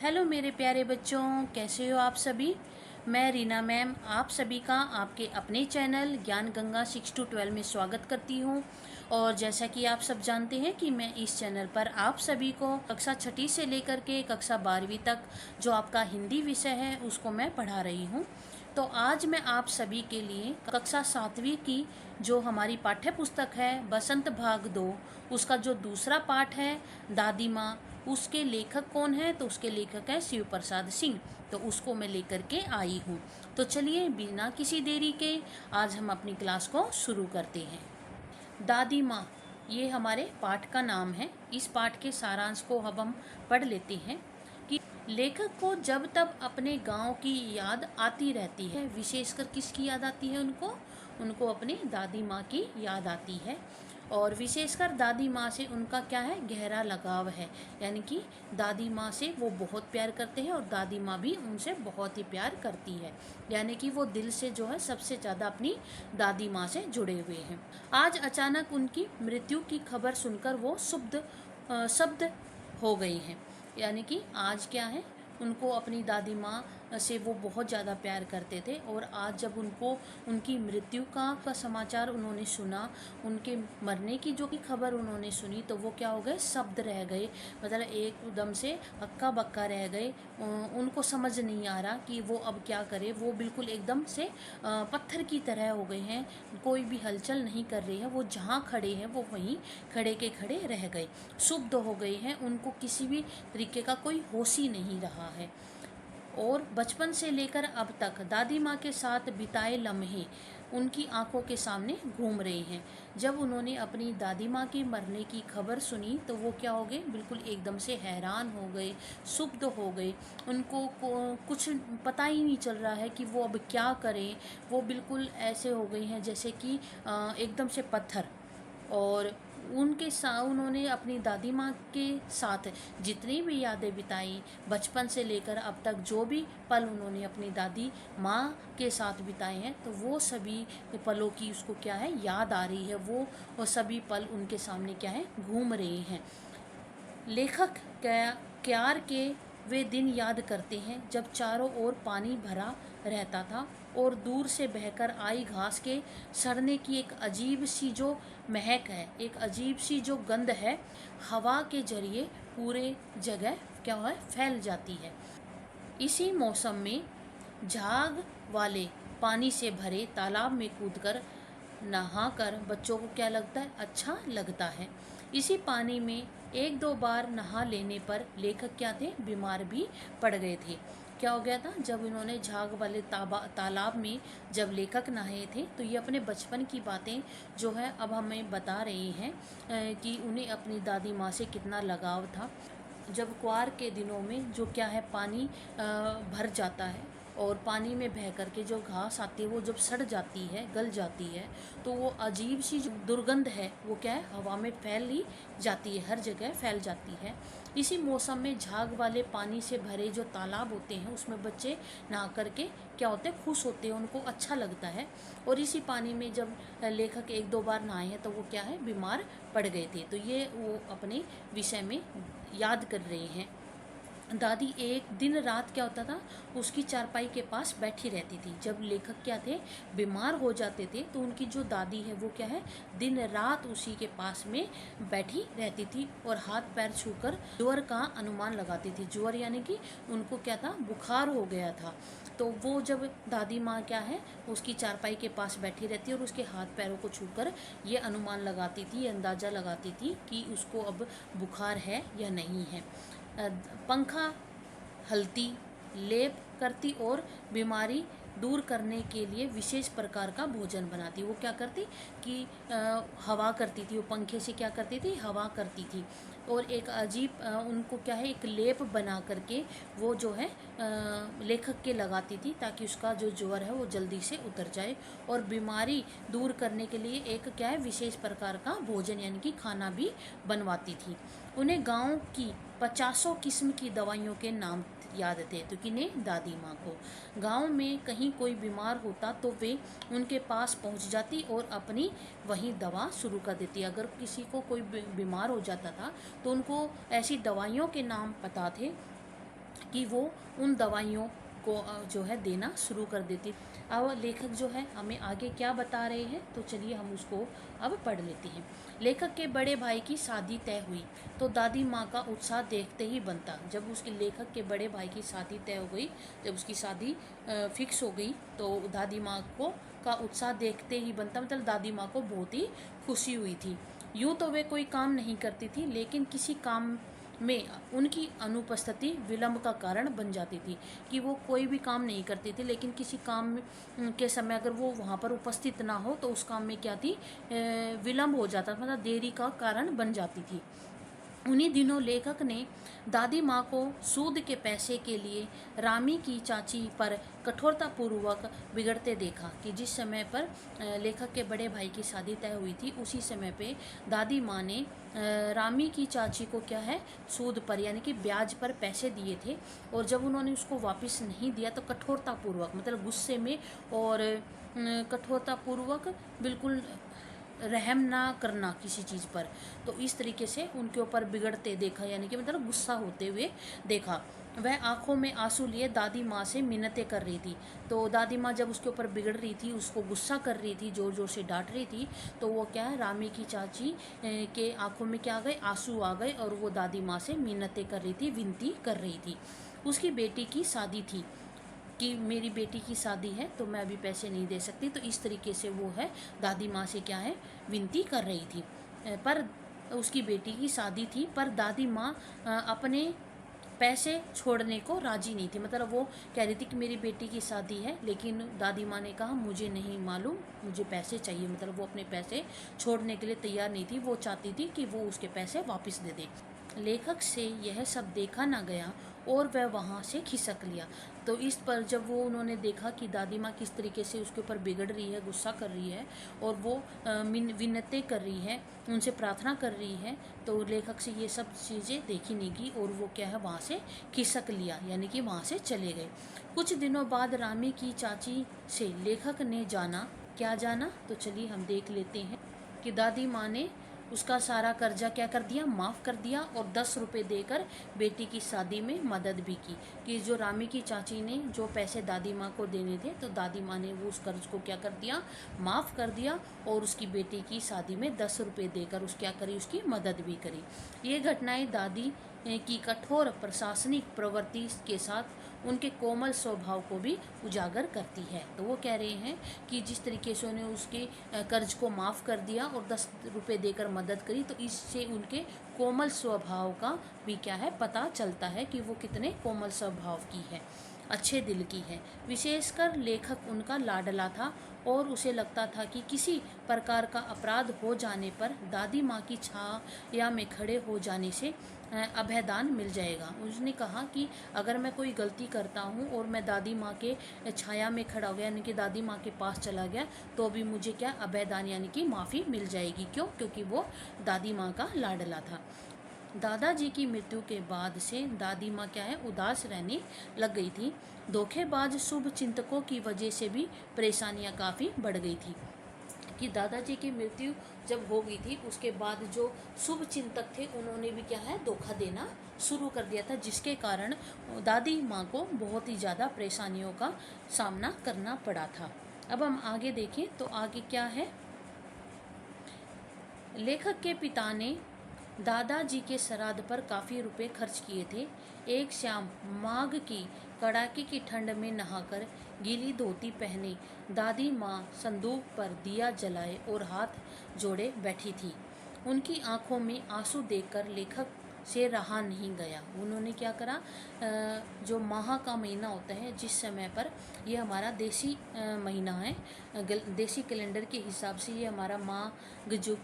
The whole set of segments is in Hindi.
हेलो मेरे प्यारे बच्चों, कैसे हो आप सभी। मैं रीना मैम आप सभी का आपके अपने चैनल ज्ञान गंगा 6 to 12 में स्वागत करती हूँ। और जैसा कि आप सब जानते हैं कि मैं इस चैनल पर आप सभी को कक्षा छठी से लेकर के कक्षा 12वीं तक जो आपका हिंदी विषय है उसको मैं पढ़ा रही हूँ। तो आज मैं आप सभी के लिए कक्षा 7वीं की जो हमारी पाठ्य पुस्तक है बसंत भाग 2, उसका जो दूसरा पाठ है दादी माँ, उसके लेखक कौन है तो उसके लेखक है शिव प्रसाद सिंह। तो उसको मैं लेकर के आई हूँ। तो चलिए बिना किसी देरी के आज हम अपनी क्लास को शुरू करते हैं। दादी माँ, ये हमारे पाठ का नाम है। इस पाठ के सारांश को अब हम पढ़ लेते हैं कि लेखक को जब तब अपने गांव की याद आती रहती है। विशेषकर किसकी याद आती है उनको? उनको अपने दादी माँ की याद आती है। और विशेषकर दादी माँ से उनका क्या है, गहरा लगाव है। यानी कि दादी माँ से वो बहुत प्यार करते हैं और दादी माँ भी उनसे बहुत ही प्यार करती है। यानी कि वो दिल से जो है सबसे ज़्यादा अपनी दादी माँ से जुड़े हुए हैं। आज अचानक उनकी मृत्यु की खबर सुनकर वो शब्द हो गई हैं। यानी कि आज क्या है, उनको अपनी दादी माँ से वो बहुत ज़्यादा प्यार करते थे और आज जब उनको उनकी मृत्यु का समाचार उन्होंने सुना, उनके मरने की जो की खबर उन्होंने सुनी, तो वो क्या हो गए, शब्द रह गए। मतलब एकदम से हक्का बक्का रह गए। उनको समझ नहीं आ रहा कि वो अब क्या करे। वो बिल्कुल एकदम से पत्थर की तरह हो गए हैं। कोई भी हलचल नहीं कर रही है। वो जहाँ खड़े हैं वो वहीं खड़े के खड़े रह गए, शुद्ध हो गए हैं। उनको किसी भी तरीके का कोई होश ही नहीं रहा है। और बचपन से लेकर अब तक दादी माँ के साथ बिताए लम्हे उनकी आंखों के सामने घूम रहे हैं। जब उन्होंने अपनी दादी माँ की मरने की खबर सुनी तो वो क्या हो गए, बिल्कुल एकदम से हैरान हो गए, स्तब्ध हो गए। उनको कुछ पता ही नहीं चल रहा है कि वो अब क्या करें। वो बिल्कुल ऐसे हो गई हैं जैसे कि एकदम से पत्थर। और उन्होंने अपनी दादी माँ के साथ जितनी भी यादें बिताई, बचपन से लेकर अब तक जो भी पल उन्होंने अपनी दादी माँ के साथ बिताए हैं, तो वो सभी पलों की उसको क्या है, याद आ रही है। वो सभी पल उनके सामने क्या है, घूम रहे हैं। लेखक क्यार के वे दिन याद करते हैं जब चारों ओर पानी भरा रहता था और दूर से बहकर आई घास के सड़ने की एक अजीब सी जो महक है, एक अजीब सी जो गंध है, हवा के जरिए पूरे जगह क्या है, फैल जाती है। इसी मौसम में झाग वाले पानी से भरे तालाब में कूदकर नहाकर बच्चों को क्या लगता है, अच्छा लगता है। इसी पानी में एक दो बार नहा लेने पर लेखक क्या थे, बीमार भी पड़ गए थे। क्या हो गया था, जब इन्होंने झाग वाले तालाब में जब लेखक नहाए थे तो ये अपने बचपन की बातें जो है अब हमें बता रहे हैं कि उन्हें अपनी दादी माँ से कितना लगाव था। जब कुआर के दिनों में जो क्या है, पानी भर जाता है और पानी में बह करके जो घास आती है वो जब सड़ जाती है, गल जाती है, तो वो अजीब सी जो दुर्गंध है वो क्या है, हवा में फैल ही जाती है, हर जगह फैल जाती है। इसी मौसम में झाग वाले पानी से भरे जो तालाब होते हैं उसमें बच्चे नहा करके क्या होते हैं, खुश होते हैं, उनको अच्छा लगता है। और इसी पानी में जब लेखक एक दो बार नहाए हैं तो वो क्या है, बीमार पड़ गए थे। तो ये वो अपने विषय में याद कर रहे हैं। दादी एक दिन रात क्या होता था, उसकी चारपाई के पास बैठी रहती थी। जब लेखक क्या थे, बीमार हो जाते थे, तो उनकी जो दादी है वो क्या है, दिन रात उसी के पास में बैठी रहती थी और हाथ पैर छूकर ज्वर का अनुमान लगाती थी। ज्वर यानी कि उनको क्या था, बुखार हो गया था। तो वो जब दादी माँ क्या है, उसकी चारपाई के पास बैठी रहती और उसके हाथ पैरों को छूकर ये अनुमान लगाती थी, अंदाज़ा लगाती थी कि उसको अब बुखार है या नहीं है। पंखा हल्ती, लेप करती और बीमारी दूर करने के लिए विशेष प्रकार का भोजन बनाती। वो क्या करती कि हवा करती थी, वो पंखे से क्या करती थी, हवा करती थी। और एक अजीब उनको क्या है, एक लेप बना करके वो जो है लेखक के लगाती थी ताकि उसका जो ज्वर है वो जल्दी से उतर जाए। और बीमारी दूर करने के लिए एक क्या है, विशेष प्रकार का भोजन यानी कि खाना भी बनवाती थी। उन्हें गांव की 50 किस्म की दवाइयों के नाम याद थे। तो किन्हें, दादी माँ को। गांव में कहीं कोई बीमार होता तो वे उनके पास पहुंच जाती और अपनी वहीं दवा शुरू कर देती। अगर किसी को कोई बीमार हो जाता था तो उनको ऐसी दवाइयों के नाम पता थे कि वो उन दवाइयों को जो है देना शुरू कर देती। अब लेखक जो है हमें आगे क्या बता रहे हैं, तो चलिए हम उसको अब पढ़ लेते हैं। लेखक के बड़े भाई की शादी तय हुई तो दादी माँ का उत्साह देखते ही बनता। जब उसके लेखक के बड़े भाई की शादी तय हो गई, जब उसकी शादी फिक्स हो गई, तो दादी माँ को का उत्साह देखते ही बनता, मतलब दादी माँ को बहुत ही खुशी हुई थी। यूँ तो वे कोई काम नहीं करती थी, लेकिन किसी काम में उनकी अनुपस्थिति विलंब का कारण बन जाती थी। कि वो कोई भी काम नहीं करती थी, लेकिन किसी काम के समय अगर वो वहाँ पर उपस्थित ना हो तो उस काम में क्या थी, विलंब हो जाता, मतलब देरी का कारण बन जाती थी। उन्हीं दिनों लेखक ने दादी माँ को सूद के पैसे के लिए रामी की चाची पर कठोरतापूर्वक बिगड़ते देखा। कि जिस समय पर लेखक के बड़े भाई की शादी तय हुई थी, उसी समय पे दादी माँ ने रामी की चाची को क्या है, सूद पर यानी कि ब्याज पर पैसे दिए थे, और जब उन्होंने उसको वापस नहीं दिया तो कठोरतापूर्वक, मतलब गुस्से में और कठोरतापूर्वक, बिल्कुल रहम ना करना किसी चीज़ पर, तो इस तरीके से उनके ऊपर बिगड़ते देखा, यानी कि मतलब गुस्सा होते हुए देखा। वह आंखों में आंसू लिए दादी माँ से मिन्नतें कर रही थी। तो दादी माँ जब उसके ऊपर बिगड़ रही थी, उसको गुस्सा कर रही थी, जोर जोर से डांट रही थी, तो वो क्या है, रामी की चाची के आंखों में क्या आ गए, आंसू आ गए, और वो दादी माँ से मिन्नतें कर रही थी, विनती कर रही थी। उसकी बेटी की शादी थी, कि मेरी बेटी की शादी है तो मैं अभी पैसे नहीं दे सकती, तो इस तरीके से वो है दादी माँ से क्या है, विनती कर रही थी। पर उसकी बेटी की शादी थी, पर दादी माँ अपने पैसे छोड़ने को राजी नहीं थी। मतलब वो कह रही थी कि मेरी बेटी की शादी है, लेकिन दादी माँ ने कहा मुझे नहीं मालूम, मुझे पैसे चाहिए। मतलब वो अपने पैसे छोड़ने के लिए तैयार नहीं थी, वो चाहती थी कि वो उसके पैसे वापस दे दे। लेखक से यह सब देखा ना गया और वह वहाँ से खिसक लिया। तो इस पर जब वो उन्होंने देखा कि दादी माँ किस तरीके से उसके ऊपर बिगड़ रही है, गुस्सा कर रही है, और वो विनतें कर रही है, उनसे प्रार्थना कर रही है, तो लेखक से ये सब चीज़ें देखी नहीं गई, और वो क्या है, वहाँ से खिसक लिया, यानी कि वहाँ से चले गए। कुछ दिनों बाद रामी की चाची से लेखक ने जाना, क्या जाना, तो चलिए हम देख लेते हैं कि दादी माँ ने उसका सारा कर्जा क्या कर दिया, माफ़ कर दिया, और 10 रुपये देकर बेटी की शादी में मदद भी की। कि जो रामी की चाची ने जो पैसे दादी माँ को देने थे, तो दादी माँ ने वो उस कर्ज को क्या कर दिया, माफ़ कर दिया, और उसकी बेटी की शादी में 10 रुपये देकर उस क्या करी, उसकी मदद भी करी। ये घटनाएं दादी की कठोर प्रशासनिक प्रवृत्ति के साथ उनके कोमल स्वभाव को भी उजागर करती है। तो वो कह रहे हैं कि जिस तरीके से उन्हें उसके कर्ज को माफ़ कर दिया और 10 रुपये देकर मदद करी, तो इससे उनके कोमल स्वभाव का भी क्या है, पता चलता है कि वो कितने कोमल स्वभाव की है, अच्छे दिल की है। विशेषकर लेखक उनका लाडला था, और उसे लगता था कि किसी प्रकार का अपराध हो जाने पर दादी माँ की छाया में खड़े हो जाने से अभयदान मिल जाएगा। उसने कहा कि अगर मैं कोई गलती करता हूँ और मैं दादी माँ के छाया में खड़ा हो गया, यानी कि दादी माँ के पास चला गया, तो भी मुझे क्या, अभयदान यानी कि माफ़ी मिल जाएगी। क्यों? क्योंकि वो दादी माँ का लाडला था। दादाजी की मृत्यु के बाद से दादी माँ क्या है, उदास रहने लग गई थी। धोखेबाज शुभ चिंतकों की वजह से भी परेशानियाँ काफ़ी बढ़ गई थी। कि दादाजी की मृत्यु जब हो गई थी, उसके बाद जो शुभ चिंतक थे उन्होंने भी क्या है, धोखा देना शुरू कर दिया था, जिसके कारण दादी माँ को बहुत ही ज़्यादा परेशानियों का सामना करना पड़ा था। अब हम आगे देखें तो आगे क्या है, लेखक के पिता ने दादाजी के श्राद्ध पर काफ़ी रुपए खर्च किए थे। एक शाम माघ की कड़ाके की ठंड में नहाकर गीली धोती पहने दादी माँ संदूक पर दिया जलाए और हाथ जोड़े बैठी थी। उनकी आंखों में आंसू देखकर लेखक से रहा नहीं गया। उन्होंने क्या करा, जो माह का महीना होता है, जिस समय पर ये हमारा देसी महीना है, देसी कैलेंडर के हिसाब से ये हमारा माघ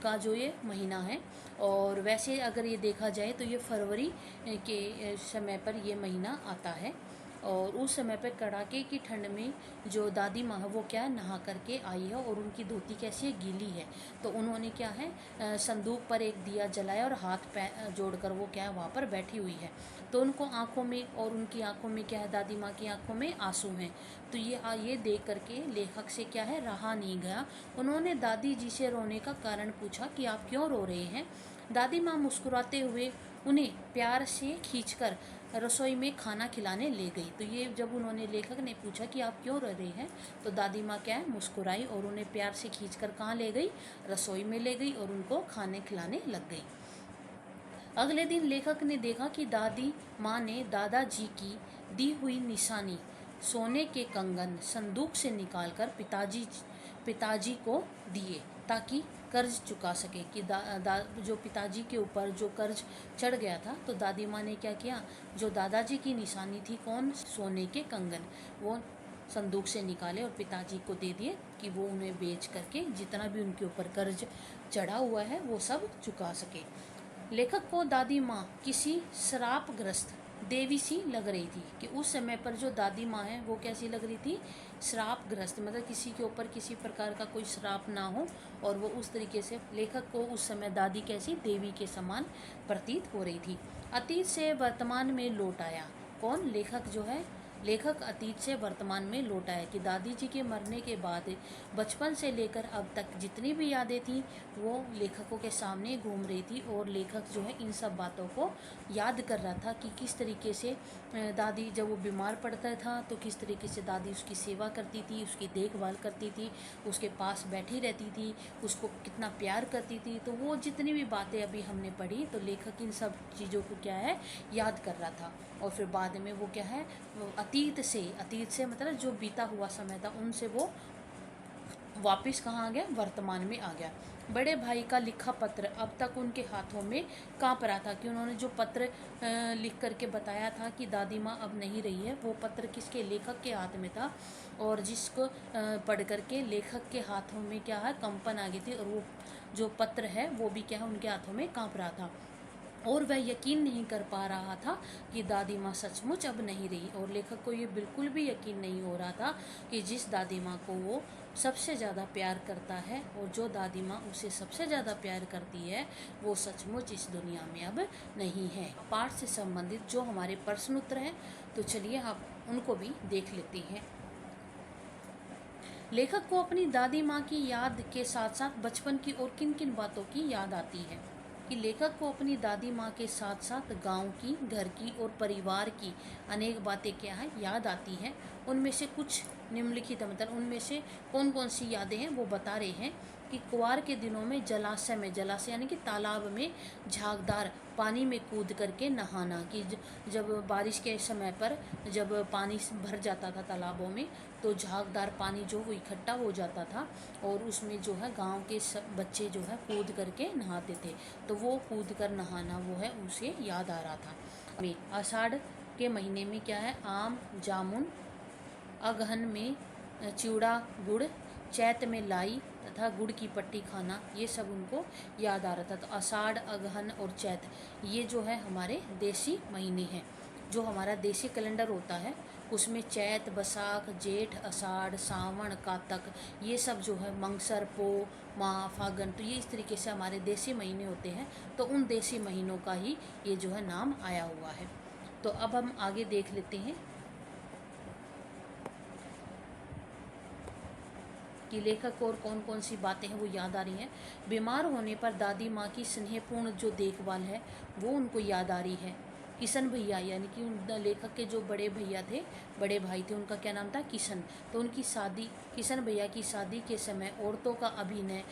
का जो ये महीना है, और वैसे अगर ये देखा जाए तो ये फरवरी के समय पर ये महीना आता है। और उस समय पर कड़ाके की ठंड में जो दादी माँ है वो क्या है, नहा करके आई है, और उनकी धोती कैसी है, गीली है। तो उन्होंने क्या है, संदूक पर एक दिया जलाया और हाथ पैर जोड़कर वो क्या है, वहाँ पर बैठी हुई है। तो उनको आंखों में, और उनकी आंखों में क्या है, दादी माँ की आंखों में आंसू हैं। तो ये देख करके लेखक से क्या है, रहा नहीं गया। उन्होंने दादी जी से रोने का कारण पूछा कि आप क्यों रो रहे हैं। दादी माँ मुस्कुराते हुए उन्हें प्यार से खींचकर रसोई में खाना खिलाने ले गई। तो ये जब उन्होंने, लेखक ने पूछा कि आप क्यों रो रहे हैं, तो दादी माँ क्या है, मुस्कुराई और उन्हें प्यार से खींचकर कहाँ ले गई, रसोई में ले गई और उनको खाने खिलाने लग गई। अगले दिन लेखक ने देखा कि दादी माँ ने दादाजी की दी हुई निशानी सोने के कंगन संदूक से निकालकर पिताजी को दिए ताकि कर्ज चुका सके। कि जो पिताजी के ऊपर जो कर्ज चढ़ गया था, तो दादी माँ ने क्या किया, जो दादाजी की निशानी थी, कौन, सोने के कंगन, वो संदूक से निकाले और पिताजी को दे दिए कि वो उन्हें बेच करके जितना भी उनके ऊपर कर्ज चढ़ा हुआ है वो सब चुका सके। लेखक को दादी माँ किसी श्रापग्रस्त देवी सी लग रही थी। कि उस समय पर जो दादी माँ है वो कैसी लग रही थी, श्रापग्रस्त, मतलब किसी के ऊपर किसी प्रकार का कोई श्राप ना हो, और वो उस तरीके से लेखक को उस समय दादी कैसी, देवी के समान प्रतीत हो रही थी। अतीत से वर्तमान में लौट आया, कौन, लेखक जो है, लेखक अतीत से वर्तमान में लौट आया। कि दादी जी के मरने के बाद बचपन से लेकर अब तक जितनी भी यादें थी वो लेखकों के सामने घूम रही थी, और लेखक जो है इन सब बातों को याद कर रहा था कि किस तरीके से दादी जब वो बीमार पड़ता था तो किस तरीके से दादी उसकी सेवा करती थी, उसकी देखभाल करती थी, उसके पास बैठी रहती थी, उसको कितना प्यार करती थी। तो वो जितनी भी बातें अभी हमने पढ़ी, तो लेखक इन सब चीज़ों को क्या है, याद कर रहा था। और फिर बाद में वो क्या है, वो अतीत से मतलब जो बीता हुआ समय था उनसे वो वापस कहाँ आ गया, वर्तमान में आ गया। बड़े भाई का लिखा पत्र अब तक उनके हाथों में काँप रहा था। कि उन्होंने जो पत्र लिख करके बताया था कि दादी माँ अब नहीं रही है, वो पत्र किसके, लेखक के हाथ में था, और जिसको पढ़ करके लेखक के हाथों में क्या है, कंपन आ गई थी, और वो जो पत्र है वो भी क्या है, उनके हाथों में काँप रहा था। और वह यकीन नहीं कर पा रहा था कि दादी माँ सचमुच अब नहीं रही। और लेखक को ये बिल्कुल भी यकीन नहीं हो रहा था कि जिस दादी माँ को वो सबसे ज़्यादा प्यार करता है, और जो दादी माँ उसे सबसे ज़्यादा प्यार करती है, वो सचमुच इस दुनिया में अब नहीं है। पाठ से संबंधित जो हमारे प्रश्न उत्तर हैं, तो चलिए आप उनको भी देख लेते हैं। लेखक को अपनी दादी माँ की याद के साथ साथ बचपन की और किन किन बातों की याद आती है। कि लेखक को अपनी दादी माँ के साथ साथ गांव की, घर की और परिवार की अनेक बातें क्या है, याद आती हैं। उनमें से कुछ निम्नलिखित, मतलब उनमें से कौन कौन सी यादें हैं वो बता रहे हैं। कि कुंवार के दिनों में जलाशय यानी कि तालाब में झागदार पानी में कूद करके नहाना। कि जब बारिश के समय पर जब पानी भर जाता था तालाबों में, तो झागदार पानी जो वो इकट्ठा हो जाता था, और उसमें जो है गांव के सब बच्चे जो है कूद करके नहाते थे। तो वो कूद कर नहाना वो है उसे याद आ रहा था। में आषाढ़ के महीने में क्या है, आम जामुन, अगहन में चिवड़ा गुड़, चैत में लाई तथा गुड़ की पट्टी खाना, ये सब उनको याद आ रहा था। तो आषाढ़, अगहन और चैत, ये जो है हमारे देसी महीने हैं। जो हमारा देसी कैलेंडर होता है उसमें चैत, बैसाख, जेठ, आषाढ़, सावन, कातक, ये सब जो है, मंगसर, पो, माह, फागन, तो ये इस तरीके से हमारे देसी महीने होते हैं। तो उन देसी महीनों का ही ये जो है नाम आया हुआ है। तो अब हम आगे देख लेते हैं कि लेखक को और कौन कौन सी बातें हैं वो याद आ रही हैं। बीमार होने पर दादी माँ की स्नेहपूर्ण जो देखभाल है वो उनको याद आ रही है। किशन भैया, यानी कि उन लेखक के जो बड़े भैया थे, बड़े भाई थे, उनका क्या नाम था, किशन। तो उनकी शादी, किशन भैया की शादी के समय औरतों का अभिनय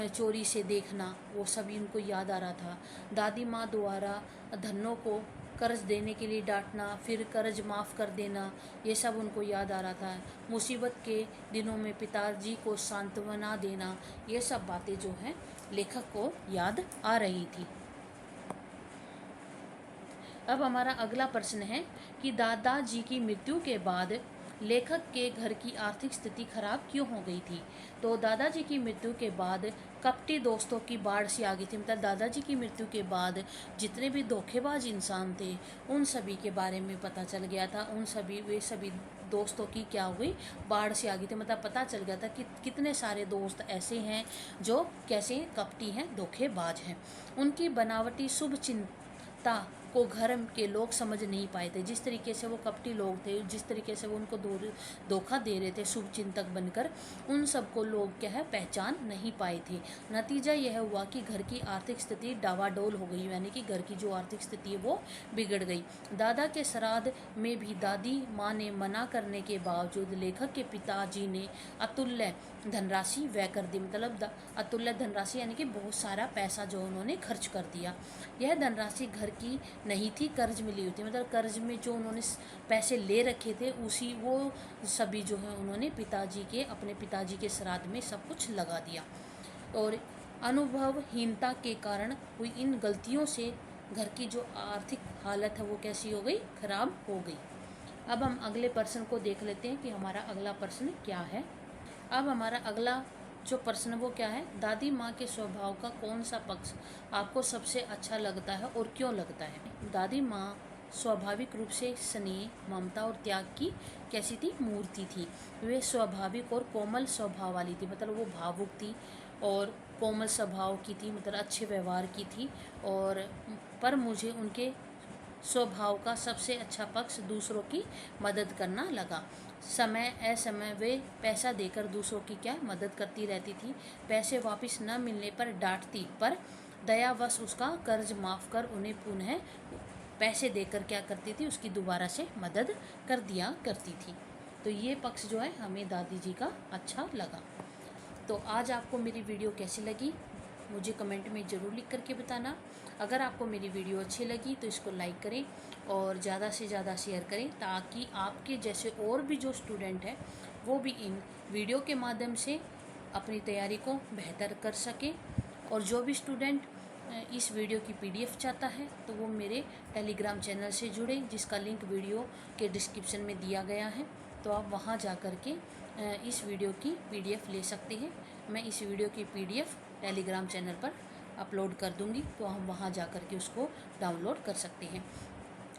चोरी से देखना, वो सभी उनको याद आ रहा था। दादी माँ द्वारा धनों को कर्ज देने के लिए डांटना, फिर कर्ज माफ़ कर देना, ये सब उनको याद आ रहा था। मुसीबत के दिनों में पिताजी को सांत्वना देना, ये सब बातें जो हैं लेखक को याद आ रही थी। अब हमारा अगला प्रश्न है कि दादाजी की मृत्यु के बाद लेखक के घर की आर्थिक स्थिति खराब क्यों हो गई थी। तो दादाजी की मृत्यु के बाद कपटी दोस्तों की बाढ़ सी आ गई थी। मतलब दादाजी की मृत्यु के बाद जितने भी धोखेबाज इंसान थे उन सभी के बारे में पता चल गया था। वे सभी दोस्तों की क्या हुई, बाढ़ से आ गई थी। मतलब पता चल गया था कि कितने सारे दोस्त ऐसे हैं जो कैसे कपटी हैं, धोखेबाज हैं। उनकी बनावटी शुभ चिंता को घर के लोग समझ नहीं पाए थे। जिस तरीके से वो कपटी लोग थे, जिस तरीके से वो उनको धोखा दे रहे थे शुभ चिंतक बनकर, उन सबको लोग क्या है पहचान नहीं पाए थे। नतीजा यह हुआ कि घर की आर्थिक स्थिति डावाडोल हो गई, यानी कि घर की जो आर्थिक स्थिति है वो बिगड़ गई। दादा के श्राद्ध में भी दादी माँ ने मना करने के बावजूद लेखक के पिताजी ने अतुल्य धनराशि व्यय कर दी। मतलब अतुल्य धनराशि यानी कि बहुत सारा पैसा जो उन्होंने खर्च कर दिया। यह धनराशि घर की नहीं थी, कर्ज मिली हुई थी। मतलब कर्ज में जो उन्होंने पैसे ले रखे थे उसी वो सभी जो है उन्होंने अपने पिताजी के श्राद्ध में सब कुछ लगा दिया। और अनुभवहीनता के कारण हुई इन गलतियों से घर की जो आर्थिक हालत है वो कैसी हो गई, खराब हो गई। अब हम अगले प्रश्न को देख लेते हैं कि हमारा अगला प्रश्न क्या है। अब हमारा अगला जो प्रश्न वो क्या है, दादी माँ के स्वभाव का कौन सा पक्ष आपको सबसे अच्छा लगता है और क्यों लगता है। दादी माँ स्वाभाविक रूप से स्नेह, ममता और त्याग की कैसी थी, मूर्ति थी। वे स्वाभाविक और कोमल स्वभाव वाली थी, मतलब वो भावुक थी और कोमल स्वभाव की थी, मतलब अच्छे व्यवहार की थी। और पर मुझे उनके स्वभाव का सबसे अच्छा पक्ष दूसरों की मदद करना लगा। समय असमय वे पैसा देकर दूसरों की क्या मदद करती रहती थी। पैसे वापस न मिलने पर डांटती, पर दयावश उसका कर्ज माफ़ कर उन्हें पुनः पैसे देकर क्या करती थी, उसकी दोबारा से मदद कर दिया करती थी। तो ये पक्ष जो है हमें दादी जी का अच्छा लगा। तो आज आपको मेरी वीडियो कैसी लगी मुझे कमेंट में ज़रूर लिख करके बताना। अगर आपको मेरी वीडियो अच्छी लगी तो इसको लाइक करें और ज़्यादा से ज़्यादा शेयर करें, ताकि आपके जैसे और भी जो स्टूडेंट हैं वो भी इन वीडियो के माध्यम से अपनी तैयारी को बेहतर कर सकें। और जो भी स्टूडेंट इस वीडियो की PDF चाहता है तो वो मेरे टेलीग्राम चैनल से जुड़े, जिसका लिंक वीडियो के डिस्क्रिप्शन में दिया गया है। तो आप वहाँ जा कर के इस वीडियो की PDF ले सकते हैं। मैं इस वीडियो की PDF टेलीग्राम चैनल पर अपलोड कर दूंगी, तो हम वहाँ जा कर के उसको डाउनलोड कर सकते हैं।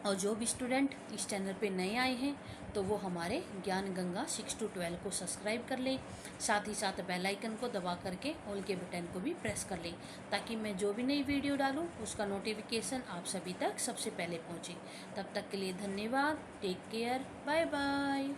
और जो भी स्टूडेंट इस चैनल पे नए आए हैं तो वो हमारे ज्ञान गंगा 6 to 12 को सब्सक्राइब कर लें, साथ ही साथ बेल आइकन को दबा करके ऑल के बटन को भी प्रेस कर लें, ताकि मैं जो भी नई वीडियो डालूं उसका नोटिफिकेशन आप सभी तक सबसे पहले पहुंचे। तब तक के लिए धन्यवाद, टेक केयर, बाय बाय।